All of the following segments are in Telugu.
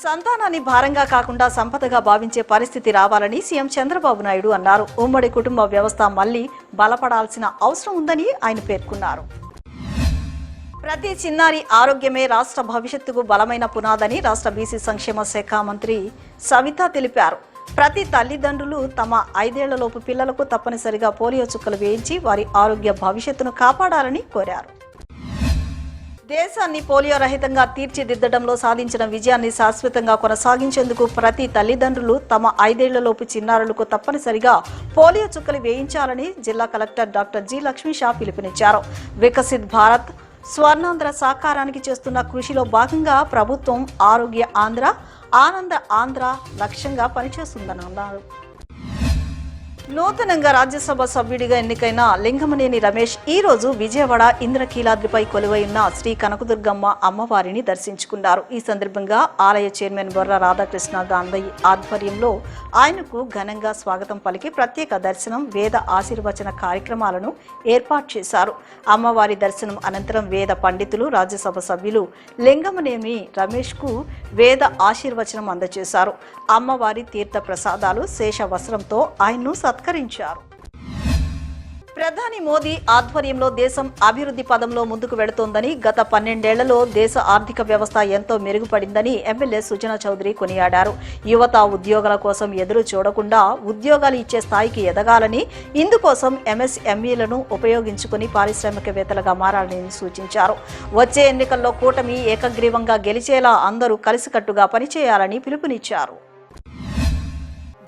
సంతానాన్ని భారంగా కాకుండా సంపదగా భావించే పరిస్థితి రావాలని సీఎం చంద్రబాబు నాయుడు అన్నారు. ఉమ్మడి కుటుంబ వ్యవస్థ మళ్లీ బలపడాల్సిన అవసరం ఉందని ఆయన పేర్కొన్నారు. ప్రతి చిన్నారి ఆరోగ్యమే రాష్ట్ర భవిష్యత్తుకు బలమైన పునాదని రాష్ట్ర బీసీ సంక్షేమ శాఖ మంత్రి సవిత తెలిపారు. ప్రతి తల్లిదండ్రులు తమ 5 ఏళ్లలోపు పిల్లలకు తప్పనిసరిగా పోలియో చుక్కలు వేయించి వారి ఆరోగ్య భవిష్యత్తును కాపాడాలని కోరారు. దేశాన్ని పోలియో రహితంగా తీర్చిదిద్దడంలో సాధించిన విజయాన్ని శాశ్వతంగా కొనసాగించేందుకు ప్రతి తల్లిదండ్రులు తమ 5 ఏళ్లలోపు చిన్నారులకు తప్పనిసరిగా పోలియో చుక్కలు వేయించాలని జిల్లా collector doctor G Lakshmi Shah పిలుపునిచ్చారు. వికసిత్ భారత్ స్వర్ణాంధ్ర సాకారానికి చేస్తున్న కృషిలో భాగంగా ప్రభుత్వం ఆరోగ్య ఆంధ్ర, ఆనంద ఆంధ్ర లక్ష్యంగా పనిచేస్తుందని అన్నారు. నూతనంగా రాజ్యసభ సభ్యుడిగా ఎన్నికైన లింగమనేని రమేష్ ఈ రోజు విజయవాడ ఇంద్రకీలాద్రిపై కొలువై ఉన్న శ్రీ కనకదుర్గమ్మ అమ్మవారిని దర్శించుకున్నారు. ఈ సందర్భంగా ఆలయ చైర్మన్ బొర్ర రాధాకృష్ణ గాంధీ ఆధ్వర్యంలో ఆయనకు ఘనంగా స్వాగతం పలికి ప్రత్యేక దర్శనం, వేద ఆశీర్వచన కార్యక్రమాలను ఏర్పాటు చేశారు. అమ్మవారి దర్శనం అనంతరం వేద పండితులు, రాజ్యసభ సభ్యులు లింగమనేని రమేష్ కు వేద ఆశీర్వచనం అందజేశారు. అమ్మవారి తీర్థ ప్రసాదాలు, శేష వస్త్రంతో ఆయన్ను సత్కరించారు. ప్రధాని మోదీ ఆధ్వర్యంలో దేశం అభివృద్ధి పదంలో ముందుకు వెళుతోందని, గత 12 ఏళ్లలో దేశ ఆర్థిక వ్యవస్థ ఎంతో మెరుగుపడిందని ఎమ్మెల్యే సుజనా చౌదరి కొనియాడారు. యువత ఉద్యోగాల కోసం ఎదురు చూడకుండా ఉద్యోగాలు ఇచ్చే స్థాయికి ఎదగాలని, ఇందుకోసం ఎంఎస్ఎంఈలను ఉపయోగించుకుని పారిశ్రామికవేత్తలుగా మారాలని సూచించారు. వచ్చే ఎన్నికల్లో కూటమి ఏకగ్రీవంగా గెలిచేలా అందరూ కలిసికట్టుగా పనిచేయాలని పిలుపునిచ్చారు.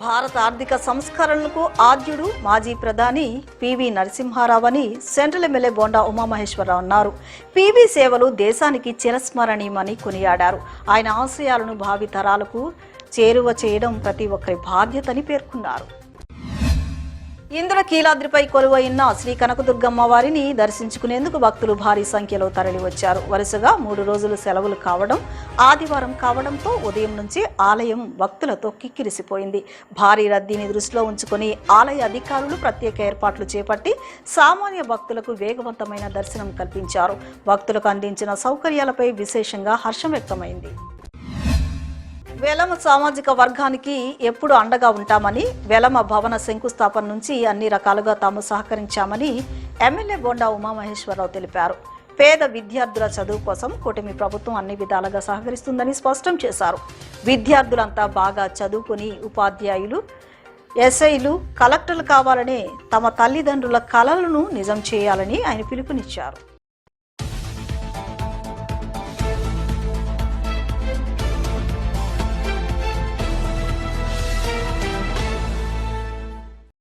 భారత ఆర్థిక సంస్కరణలకు ఆద్యుడు మాజీ ప్రధాని పివి నరసింహారావు అని సెంట్రల్ ఎమ్మెల్యే బోండా ఉమామహేశ్వరరావు అన్నారు. పివి సేవలు దేశానికి చిరస్మరణీయమని కొనియాడారు. ఆయన ఆశయాలను భావి తరాలకు చేరువ చేయడం ప్రతి ఒక్కరి బాధ్యతని పేర్కొన్నారు. ఇంద్రకీలాద్రిపై కొలువైన శ్రీ కనకదుర్గమ్మ వారిని దర్శించుకునేందుకు భక్తులు భారీ సంఖ్యలో తరలివచ్చారు. వరుసగా 3 రోజులు సెలవులు కావడం, ఆదివారం కావడంతో ఉదయం నుంచి ఆలయం భక్తులతో కిక్కిరిసిపోయింది. భారీ రద్దీని దృష్టిలో ఉంచుకుని ఆలయ అధికారులు ప్రత్యేక ఏర్పాట్లు చేపట్టి సామాన్య భక్తులకు వేగవంతమైన దర్శనం కల్పించారు. భక్తులకు అందించిన సౌకర్యాలపై విశేషంగా హర్షం వ్యక్తమైంది. వెలమ సామాజిక వర్గానికి ఎప్పుడు అండగా ఉంటామని, వెలమ భవన శంకుస్థాపన నుంచి అన్ని రకాలుగా తాము సహకరించామని ఎమ్మెల్యే బోండా ఉమామహేశ్వరరావు తెలిపారు. పేద విద్యార్థుల చదువు కోసం కూటమి ప్రభుత్వం అన్ని విధాలుగా సహకరిస్తుందని స్పష్టం చేశారు. విద్యార్థులంతా బాగా చదువుకుని ఉపాధ్యాయులు, ఎస్ఐలు, కలెక్టర్లు కావాలనే తమ తల్లిదండ్రుల కలలను నిజం చేయాలని ఆయన పిలుపునిచ్చారు.